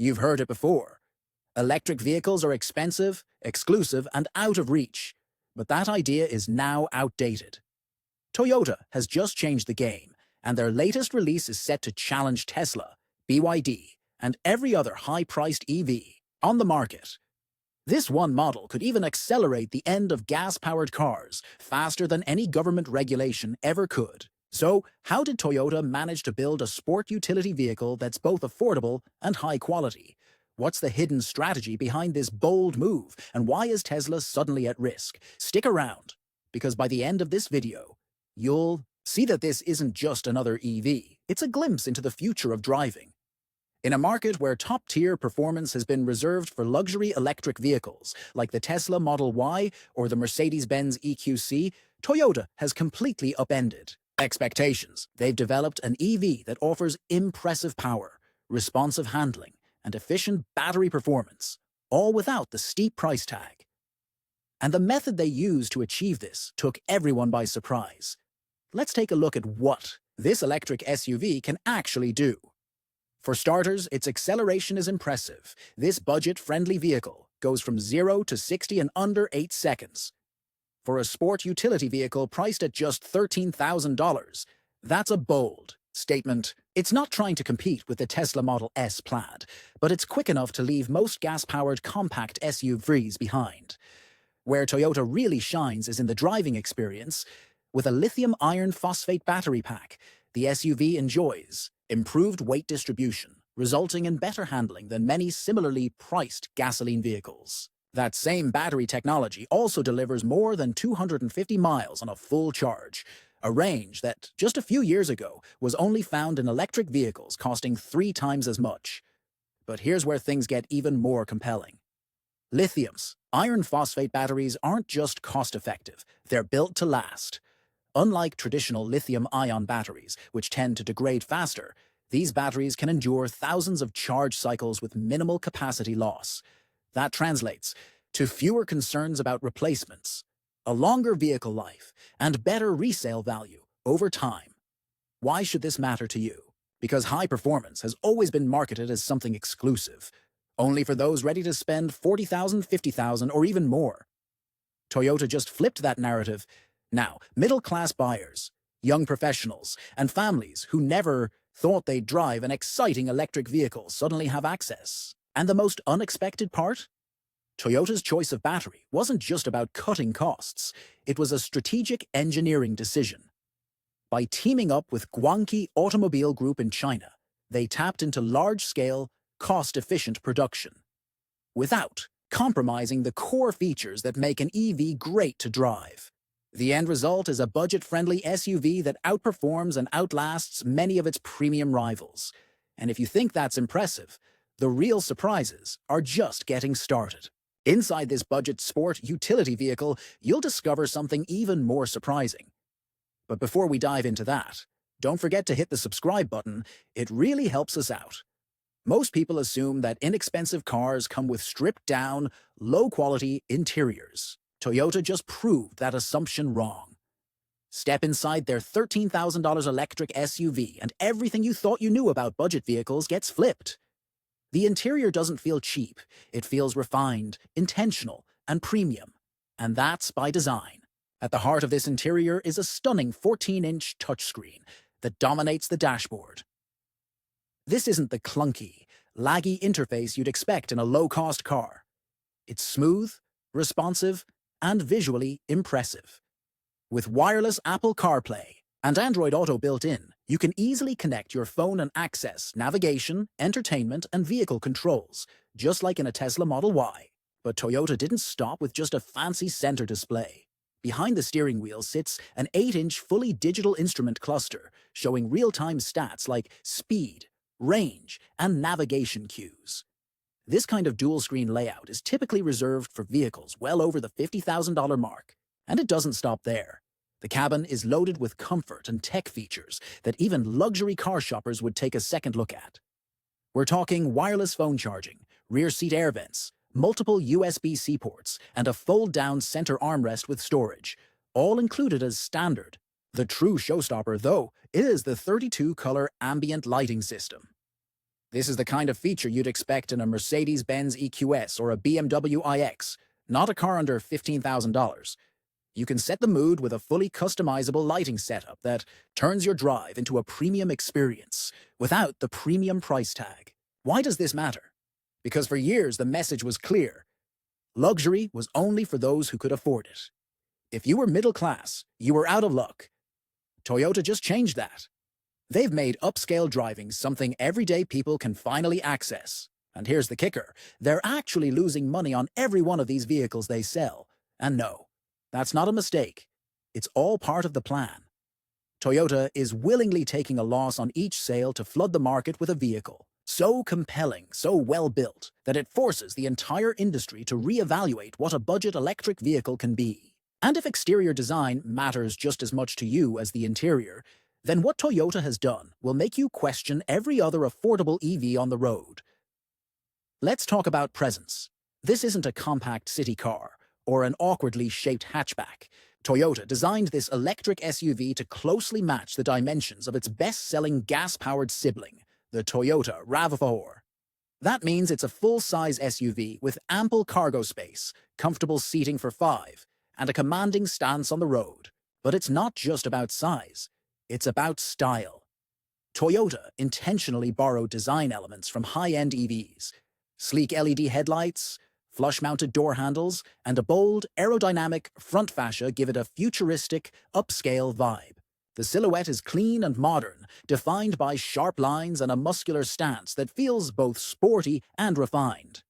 You've heard it before. Electric vehicles are expensive, exclusive, and out of reach. But that idea is now outdated. Toyota has just changed the game, and their latest release is set to challenge Tesla, BYD, and every other high-priced EV on the market. This one model could even accelerate the end of gas-powered cars faster than any government regulation ever could. So, how did Toyota manage to build a sport utility vehicle that's both affordable and high quality? What's the hidden strategy behind this bold move, and why is Tesla suddenly at risk? Stick around, because by the end of this video, you'll see that this isn't just another EV. It's a glimpse into the future of driving. In a market where top-tier performance has been reserved for luxury electric vehicles, like the Tesla Model Y or the Mercedes-Benz EQC, Toyota has completely upended expectations. They've developed an EV that offers impressive power, responsive handling, and efficient battery performance, all without the steep price tag. And the method they used to achieve this took everyone by surprise. Let's take a look at what this electric SUV can actually do. For starters, its acceleration is impressive. This budget-friendly vehicle goes from 0 to 60 in under 8 seconds. For a sport utility vehicle priced at just $13,000, that's a bold statement. It's not trying to compete with the Tesla Model S Plaid, but it's quick enough to leave most gas-powered compact SUVs behind. Where Toyota really shines is in the driving experience. With a lithium iron phosphate battery pack, the SUV enjoys improved weight distribution, resulting in better handling than many similarly priced gasoline vehicles. That same battery technology also delivers more than 250 miles on a full charge, a range that, just a few years ago, was only found in electric vehicles costing 3 times as much. But here's where things get even more compelling. Lithium's iron phosphate batteries aren't just cost-effective, they're built to last. Unlike traditional lithium-ion batteries, which tend to degrade faster, these batteries can endure thousands of charge cycles with minimal capacity loss. That translates to fewer concerns about replacements, a longer vehicle life, and better resale value over time. Why should this matter to you? Because high performance has always been marketed as something exclusive, only for those ready to spend $40,000, $50,000, or even more. Toyota just flipped that narrative. Now, middle-class buyers, young professionals, and families who never thought they'd drive an exciting electric vehicle suddenly have access. And the most unexpected part? Toyota's choice of battery wasn't just about cutting costs. It was a strategic engineering decision. By teaming up with Guangqi Automobile Group in China, they tapped into large-scale, cost-efficient production, without compromising the core features that make an EV great to drive. The end result is a budget-friendly SUV that outperforms and outlasts many of its premium rivals. And if you think that's impressive, the real surprises are just getting started. Inside this budget sport utility vehicle, you'll discover something even more surprising. But before we dive into that, don't forget to hit the subscribe button. It really helps us out. Most people assume that inexpensive cars come with stripped-down, low-quality interiors. Toyota just proved that assumption wrong. Step inside their $13,000 electric SUV and everything you thought you knew about budget vehicles gets flipped. The interior doesn't feel cheap. It feels refined, intentional, and premium. And that's by design. At the heart of this interior is a stunning 14-inch touchscreen that dominates the dashboard. This isn't the clunky, laggy interface you'd expect in a low-cost car. It's smooth, responsive, and visually impressive. With wireless Apple CarPlay and Android Auto built in, you can easily connect your phone and access navigation, entertainment, and vehicle controls, just like in a Tesla Model Y. But Toyota didn't stop with just a fancy center display. Behind the steering wheel sits an 8-inch fully digital instrument cluster, showing real-time stats like speed, range, and navigation cues. This kind of dual-screen layout is typically reserved for vehicles well over the $50,000 mark. And it doesn't stop there. The cabin is loaded with comfort and tech features that even luxury car shoppers would take a second look at. We're talking wireless phone charging, rear seat air vents, multiple USB-C ports, and a fold-down center armrest with storage, all included as standard. The true showstopper, though, is the 32-color ambient lighting system. This is the kind of feature you'd expect in a Mercedes-Benz EQS or a BMW iX, not a car under $15,000. You can set the mood with a fully customizable lighting setup that turns your drive into a premium experience without the premium price tag. Why does this matter? Because for years the message was clear. Luxury was only for those who could afford it. If you were middle class, you were out of luck. Toyota just changed that. They've made upscale driving something everyday people can finally access. And here's the kicker. They're actually losing money on every one of these vehicles they sell. And no, that's not a mistake. It's all part of the plan. Toyota is willingly taking a loss on each sale to flood the market with a vehicle so compelling, so well-built, that it forces the entire industry to reevaluate what a budget electric vehicle can be. And if exterior design matters just as much to you as the interior, then what Toyota has done will make you question every other affordable EV on the road. Let's talk about presence. This isn't a compact city car or an awkwardly shaped hatchback. Toyota designed this electric SUV to closely match the dimensions of its best-selling gas-powered sibling, the Toyota RAV4. That means it's a full-size SUV with ample cargo space, comfortable seating for five, and a commanding stance on the road. But it's not just about size. It's about style. Toyota intentionally borrowed design elements from high-end EVs. Sleek LED headlights, flush-mounted door handles, and a bold, aerodynamic front fascia give it a futuristic, upscale vibe. The silhouette is clean and modern, defined by sharp lines and a muscular stance that feels both sporty and refined.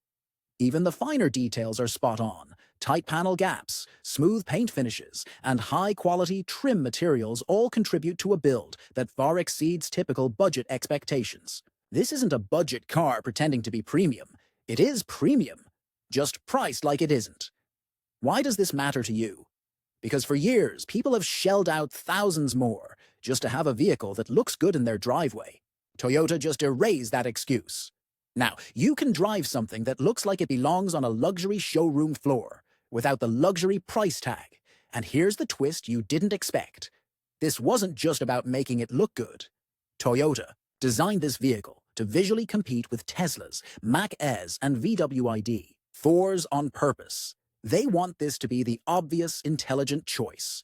Even the finer details are spot on. Tight panel gaps, smooth paint finishes, and high-quality trim materials all contribute to a build that far exceeds typical budget expectations. This isn't a budget car pretending to be premium. It is premium, just priced like it isn't. Why does this matter to you? Because for years, people have shelled out thousands more just to have a vehicle that looks good in their driveway. Toyota just erased that excuse. Now, you can drive something that looks like it belongs on a luxury showroom floor without the luxury price tag. And here's the twist you didn't expect. This wasn't just about making it look good. Toyota designed this vehicle to visually compete with Tesla's, Mach-E's, and VW ID.4s on purpose. They want this to be the obvious, intelligent choice.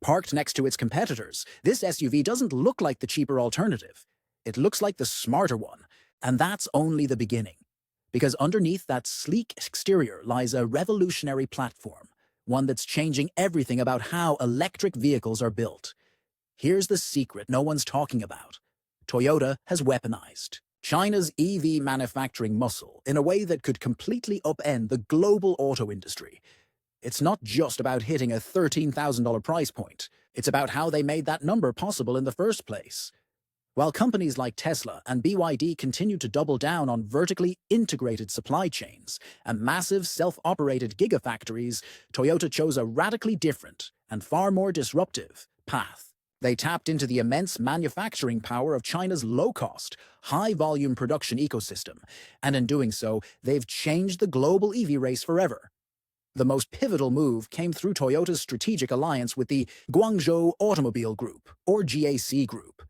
Parked next to its competitors, this SUV doesn't look like the cheaper alternative. It looks like the smarter one, and that's only the beginning. Because underneath that sleek exterior lies a revolutionary platform, one that's changing everything about how electric vehicles are built. Here's the secret no one's talking about. Toyota has weaponized China's EV manufacturing muscle in a way that could completely upend the global auto industry. It's not just about hitting a $13,000 price point. It's about how they made that number possible in the first place. While companies like Tesla and BYD continue to double down on vertically integrated supply chains and massive self-operated gigafactories, Toyota chose a radically different and far more disruptive path. They tapped into the immense manufacturing power of China's low-cost, high-volume production ecosystem, and in doing so, they've changed the global EV race forever. The most pivotal move came through Toyota's strategic alliance with the Guangzhou Automobile Group, or GAC Group.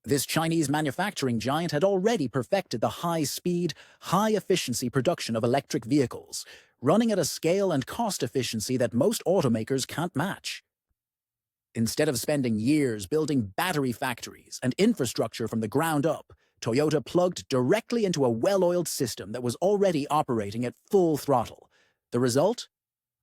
This Chinese manufacturing giant had already perfected the high-speed, high-efficiency production of electric vehicles, running at a scale and cost efficiency that most automakers can't match. Instead of spending years building battery factories and infrastructure from the ground up, Toyota plugged directly into a well-oiled system that was already operating at full throttle. The result?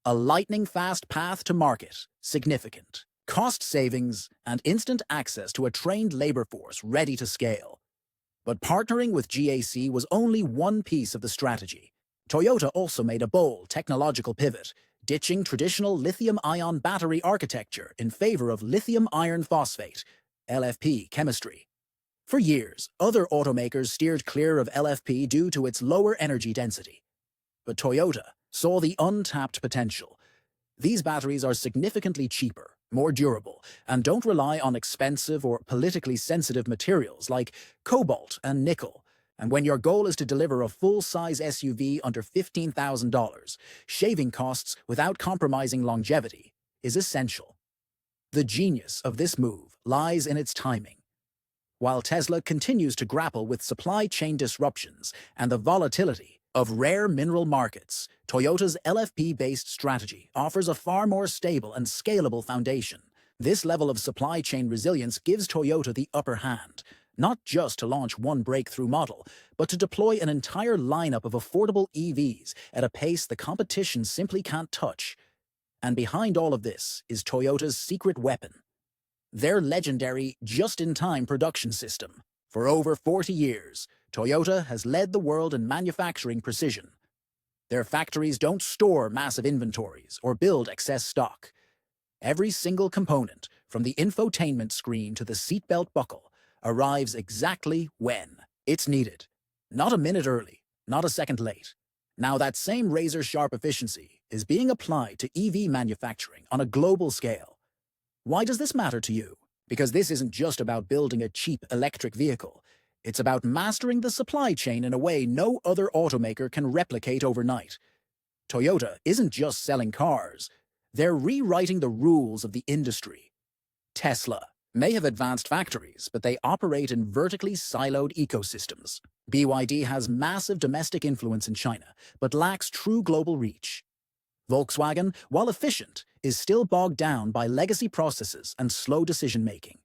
A lightning-fast path to market, significant cost savings, and instant access to a trained labor force ready to scale. But partnering with GAC was only one piece of the strategy. Toyota also made a bold technological pivot, ditching traditional lithium-ion battery architecture in favor of lithium iron phosphate, LFP, chemistry. For years, other automakers steered clear of LFP due to its lower energy density. But Toyota saw the untapped potential. These batteries are significantly cheaper, more durable, and don't rely on expensive or politically sensitive materials like cobalt and nickel. And when your goal is to deliver a full-size SUV under $15,000, shaving costs without compromising longevity is essential. The genius of this move lies in its timing. while Tesla continues to grapple with supply chain disruptions and the volatility of rare mineral markets, Toyota's LFP-based strategy offers a far more stable and scalable foundation. This level of supply chain resilience gives Toyota the upper hand, not just to launch one breakthrough model, but to deploy an entire lineup of affordable EVs at a pace the competition simply can't touch. And behind all of this is Toyota's secret weapon: their legendary just-in-time production system. For over 40 years, Toyota has led the world in manufacturing precision. Their factories don't store massive inventories or build excess stock. Every single component, from the infotainment screen to the seatbelt buckle, arrives exactly when it's needed. Not a minute early, not a second late. Now that same razor-sharp efficiency is being applied to EV manufacturing on a global scale. Why does this matter to you? Because this isn't just about building a cheap electric vehicle. It's about mastering the supply chain in a way no other automaker can replicate overnight. Toyota isn't just selling cars. They're rewriting the rules of the industry. Tesla may have advanced factories, but they operate in vertically siloed ecosystems. BYD has massive domestic influence in China, but lacks true global reach. Volkswagen, while efficient, is still bogged down by legacy processes and slow decision-making.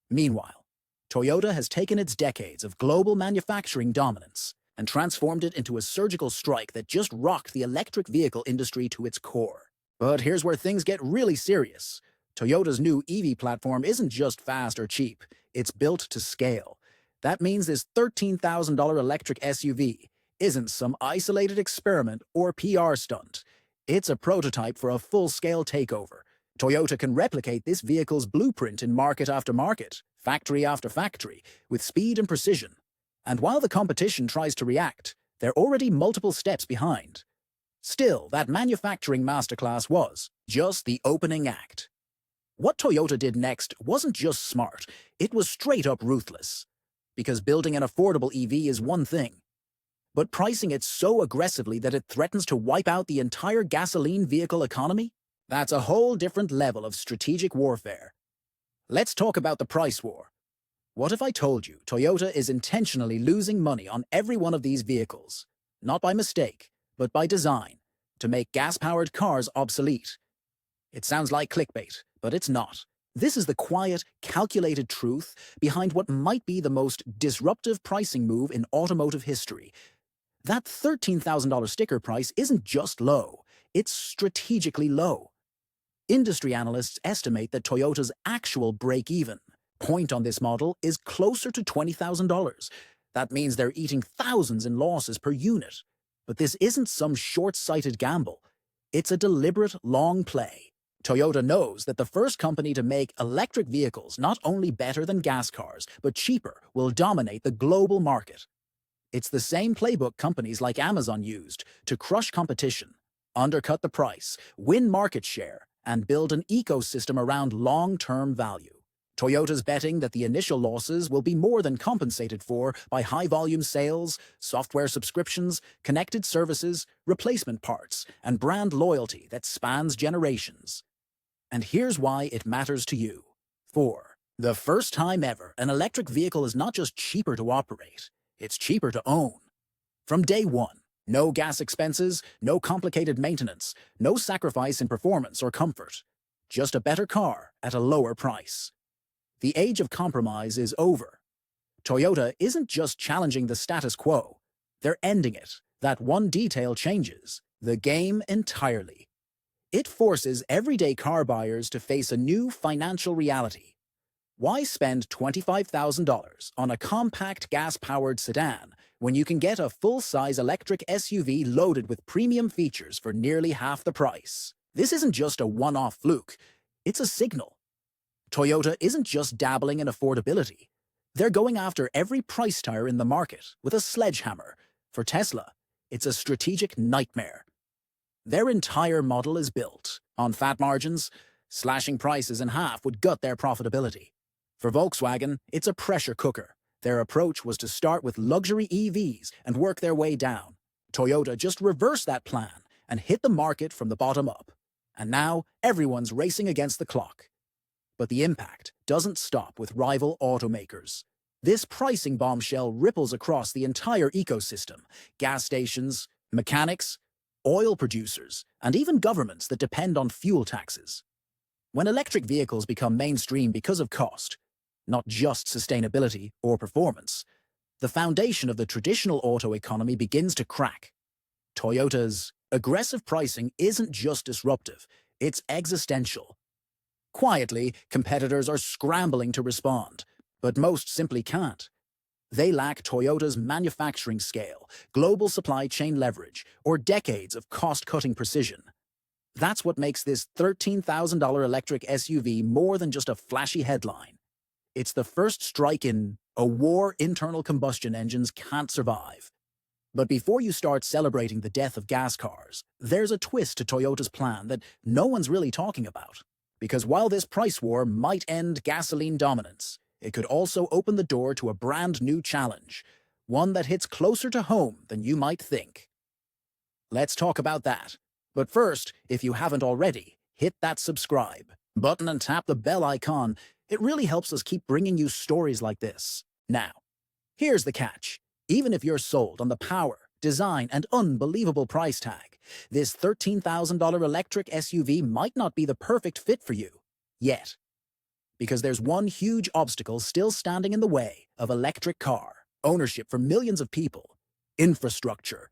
Meanwhile, Toyota has taken its decades of global manufacturing dominance and transformed it into a surgical strike that just rocked the electric vehicle industry to its core. But here's where things get really serious. Toyota's new EV platform isn't just fast or cheap, it's built to scale. That means this $13,000 electric SUV isn't some isolated experiment or PR stunt. It's a prototype for a full-scale takeover. Toyota can replicate this vehicle's blueprint in market after market, factory after factory, with speed and precision. And while the competition tries to react, they're already multiple steps behind. Still, that manufacturing masterclass was just the opening act. What Toyota did next wasn't just smart, it was straight-up ruthless. Because building an affordable EV is one thing, but pricing it so aggressively that it threatens to wipe out the entire gasoline vehicle economy? That's a whole different level of strategic warfare. Let's talk about the price war. What if I told you Toyota is intentionally losing money on every one of these vehicles? Not by mistake, but by design, to make gas-powered cars obsolete. It sounds like clickbait, but it's not. This is the quiet, calculated truth behind what might be the most disruptive pricing move in automotive history. That $13,000 sticker price isn't just low, it's strategically low. Industry analysts estimate that Toyota's actual break-even point on this model is closer to $20,000. That means they're eating thousands in losses per unit. But this isn't some short-sighted gamble. It's a deliberate, long play. Toyota knows that the first company to make electric vehicles not only better than gas cars, but cheaper, will dominate the global market. It's the same playbook companies like Amazon used to crush competition, undercut the price, win market share, and build an ecosystem around long-term value. Toyota's betting that the initial losses will be more than compensated for by high-volume sales, software subscriptions, connected services, replacement parts, and brand loyalty that spans generations. And here's why it matters to you. For the first time ever, an electric vehicle is not just cheaper to operate, it's cheaper to own. From day one, no gas expenses, no complicated maintenance, no sacrifice in performance or comfort. Just a better car at a lower price. The age of compromise is over. Toyota isn't just challenging the status quo, they're ending it. That one detail changes the game entirely. It forces everyday car buyers to face a new financial reality. Why spend $25,000 on a compact gas-powered sedan when you can get a full-size electric SUV loaded with premium features for nearly half the price? This isn't just a one-off fluke, it's a signal. Toyota isn't just dabbling in affordability. They're going after every price tier in the market with a sledgehammer. For Tesla, it's a strategic nightmare. Their entire model is built on fat margins. Slashing prices in half would gut their profitability. For Volkswagen, it's a pressure cooker. Their approach was to start with luxury EVs and work their way down. Toyota just reversed that plan and hit the market from the bottom up. And now, everyone's racing against the clock. But the impact doesn't stop with rival automakers. This pricing bombshell ripples across the entire ecosystem: gas stations, mechanics, oil producers, and even governments that depend on fuel taxes. When electric vehicles become mainstream because of cost, not just sustainability or performance, the foundation of the traditional auto economy begins to crack. Toyota's aggressive pricing isn't just disruptive, it's existential. Quietly, competitors are scrambling to respond, but most simply can't. They lack Toyota's manufacturing scale, global supply chain leverage, or decades of cost-cutting precision. That's what makes this $13,000 electric SUV more than just a flashy headline. It's the first strike in a war internal combustion engines can't survive. But before you start celebrating the death of gas cars, there's a twist to Toyota's plan that no one's really talking about. Because while this price war might end gasoline dominance, it could also open the door to a brand new challenge, one that hits closer to home than you might think. Let's talk about that. But first, if you haven't already, hit that subscribe button and tap the bell icon. It really helps us keep bringing you stories like this. Now, here's the catch. Even if you're sold on the power, design, and unbelievable price tag, this $13,000 electric SUV might not be the perfect fit for you. Yet. Because there's one huge obstacle still standing in the way of electric car ownership for millions of people: infrastructure.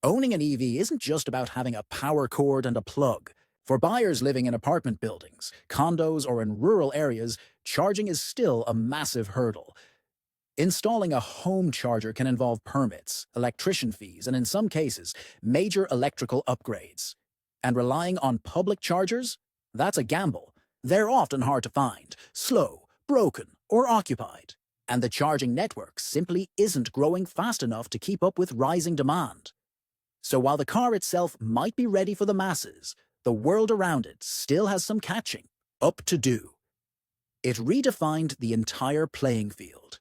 Owning an EV isn't just about having a power cord and a plug. For buyers living in apartment buildings, condos, or in rural areas, charging is still a massive hurdle. Installing a home charger can involve permits, electrician fees, and in some cases, major electrical upgrades. And relying on public chargers? That's a gamble. They're often hard to find, slow, broken, or occupied. And the charging network simply isn't growing fast enough to keep up with rising demand. So while the car itself might be ready for the masses, the world around it still has some catching up to do. It redefined the entire playing field.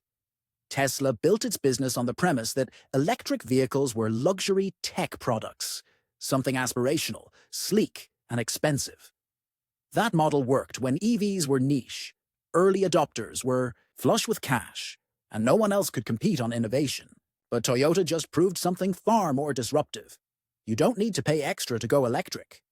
Tesla built its business on the premise that electric vehicles were luxury tech products, something aspirational, sleek, and expensive. That model worked when EVs were niche, early adopters were flush with cash, and no one else could compete on innovation. But Toyota just proved something far more disruptive. You don't need to pay extra to go electric.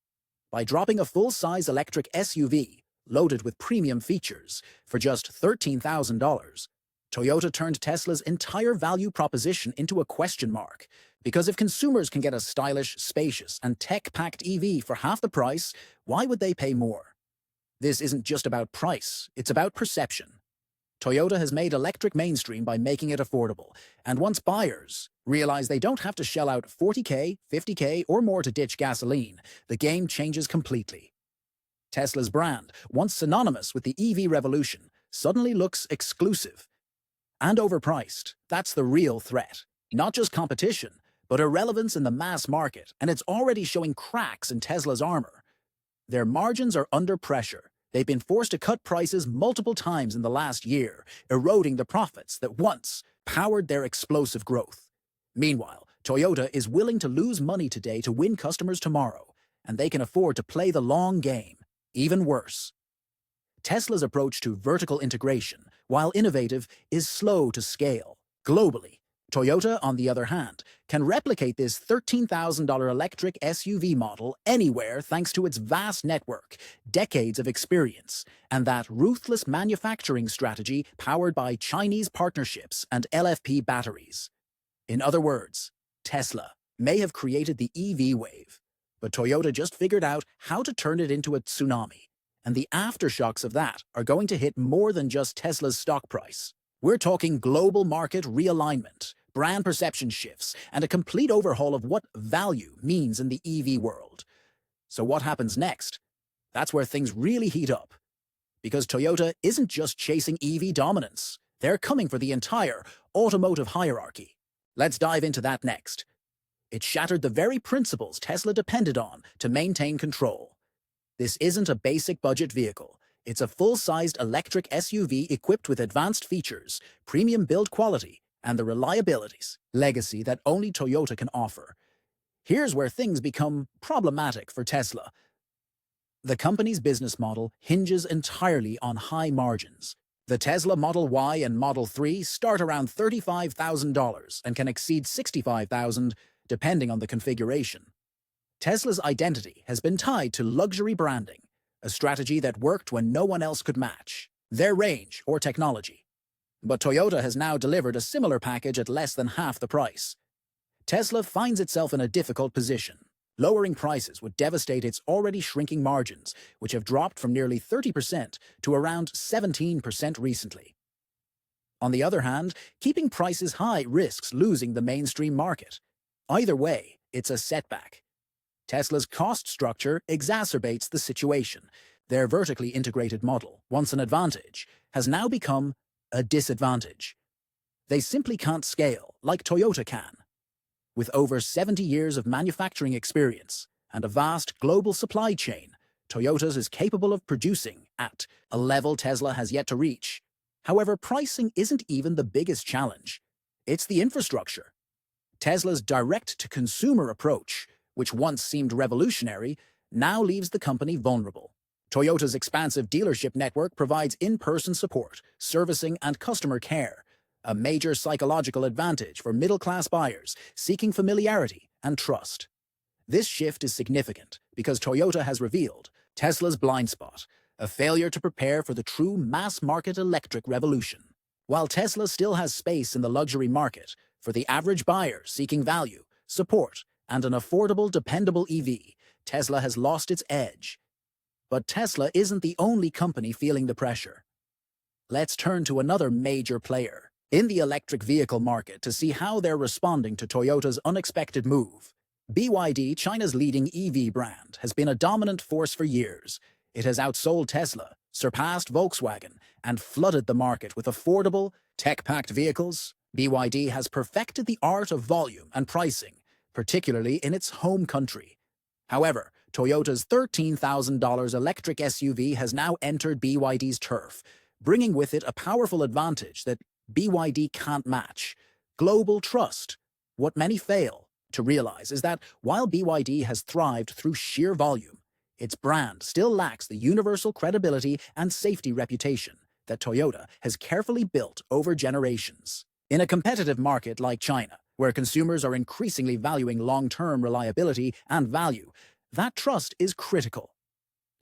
By dropping a full-size electric SUV, loaded with premium features, for just $13,000, Toyota turned Tesla's entire value proposition into a question mark. Because if consumers can get a stylish, spacious, and tech-packed EV for half the price, why would they pay more? This isn't just about price, it's about perception. Toyota has made electric mainstream by making it affordable, and once buyers realize they don't have to shell out $40K, $50K, or more to ditch gasoline, the game changes completely. Tesla's brand, once synonymous with the EV revolution, suddenly looks exclusive and overpriced. That's the real threat. Not just competition, but irrelevance in the mass market, and it's already showing cracks in Tesla's armor. Their margins are under pressure. They've been forced to cut prices multiple times in the last year, eroding the profits that once powered their explosive growth. Meanwhile, Toyota is willing to lose money today to win customers tomorrow, and they can afford to play the long game. Even worse, Tesla's approach to vertical integration, while innovative, is slow to scale. Globally, Toyota, on the other hand, can replicate this $13,000 electric SUV model anywhere thanks to its vast network, decades of experience, and that ruthless manufacturing strategy powered by Chinese partnerships and LFP batteries. In other words, Tesla may have created the EV wave, but Toyota just figured out how to turn it into a tsunami. And the aftershocks of that are going to hit more than just Tesla's stock price. We're talking global market realignment, brand perception shifts, and a complete overhaul of what value means in the EV world. So what happens next? That's where things really heat up. Because Toyota isn't just chasing EV dominance. They're coming for the entire automotive hierarchy. Let's dive into that next. It shattered the very principles Tesla depended on to maintain control. This isn't a basic budget vehicle. It's a full-sized electric SUV equipped with advanced features, premium build quality, and the reliabilities, legacy that only Toyota can offer. Here's where things become problematic for Tesla. The company's business model hinges entirely on high margins. The Tesla Model Y and Model 3 start around $35,000 and can exceed $65,000 depending on the configuration. Tesla's identity has been tied to luxury branding, a strategy that worked when no one else could match their range or technology. But Toyota has now delivered a similar package at less than half the price. Tesla finds itself in a difficult position. Lowering prices would devastate its already shrinking margins, which have dropped from nearly 30% to around 17% recently. On the other hand, keeping prices high risks losing the mainstream market. Either way, it's a setback. Tesla's cost structure exacerbates the situation. Their vertically integrated model, once an advantage, has now become a disadvantage. They simply can't scale like Toyota can. With over 70 years of manufacturing experience and a vast global supply chain, Toyota's is capable of producing at a level Tesla has yet to reach. However, pricing isn't even the biggest challenge. It's the infrastructure. Tesla's direct-to-consumer approach, which once seemed revolutionary, now leaves the company vulnerable. Toyota's expansive dealership network provides in-person support, servicing, and customer care, a major psychological advantage for middle-class buyers seeking familiarity and trust. This shift is significant because Toyota has revealed Tesla's blind spot, a failure to prepare for the true mass-market electric revolution. While Tesla still has space in the luxury market, for the average buyer seeking value, support, and an affordable, dependable EV, Tesla has lost its edge. But Tesla isn't the only company feeling the pressure. Let's turn to another major player in the electric vehicle market to see how they're responding to Toyota's unexpected move. BYD, China's leading EV brand, has been a dominant force for years. It has outsold Tesla, surpassed Volkswagen, and flooded the market with affordable, tech-packed vehicles. BYD has perfected the art of volume and pricing, particularly in its home country. However, Toyota's $13,000 electric SUV has now entered BYD's turf, bringing with it a powerful advantage that BYD can't match: global trust. What many fail to realize is that while BYD has thrived through sheer volume, its brand still lacks the universal credibility and safety reputation that Toyota has carefully built over generations. In a competitive market like China, where consumers are increasingly valuing long-term reliability and value, that trust is critical.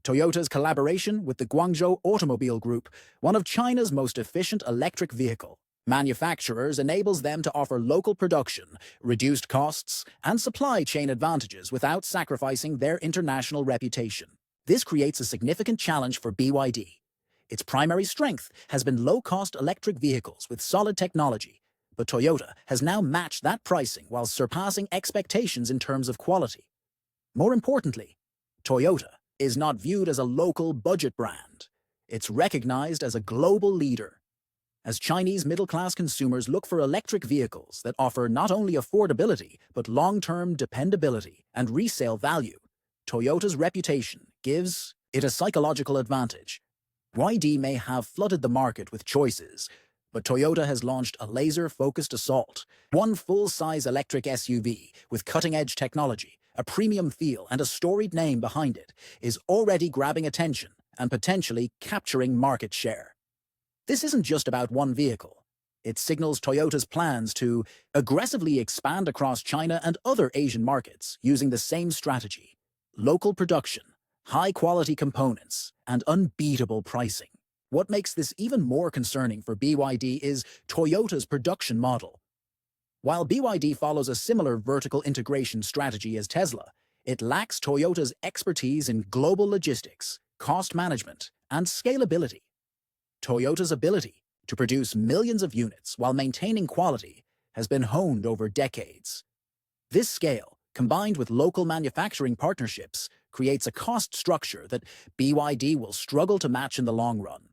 Toyota's collaboration with the Guangzhou Automobile Group, one of China's most efficient electric vehicle manufacturers, enables them to offer local production, reduced costs, and supply chain advantages without sacrificing their international reputation. This creates a significant challenge for BYD. Its primary strength has been low-cost electric vehicles with solid technology, but Toyota has now matched that pricing while surpassing expectations in terms of quality. More importantly, Toyota is not viewed as a local budget brand. It's recognized as a global leader. As Chinese middle-class consumers look for electric vehicles that offer not only affordability but long-term dependability and resale value, Toyota's reputation gives it a psychological advantage. BYD may have flooded the market with choices, but Toyota has launched a laser-focused assault. One full-size electric SUV with cutting-edge technology, a premium feel, and a storied name behind it is already grabbing attention and potentially capturing market share. This isn't just about one vehicle. It signals Toyota's plans to aggressively expand across China and other Asian markets using the same strategy: local production, high-quality components, and unbeatable pricing. What makes this even more concerning for BYD is Toyota's production model. While BYD follows a similar vertical integration strategy as Tesla, it lacks Toyota's expertise in global logistics, cost management, and scalability. Toyota's ability to produce millions of units while maintaining quality has been honed over decades. This scale, combined with local manufacturing partnerships, creates a cost structure that BYD will struggle to match in the long run.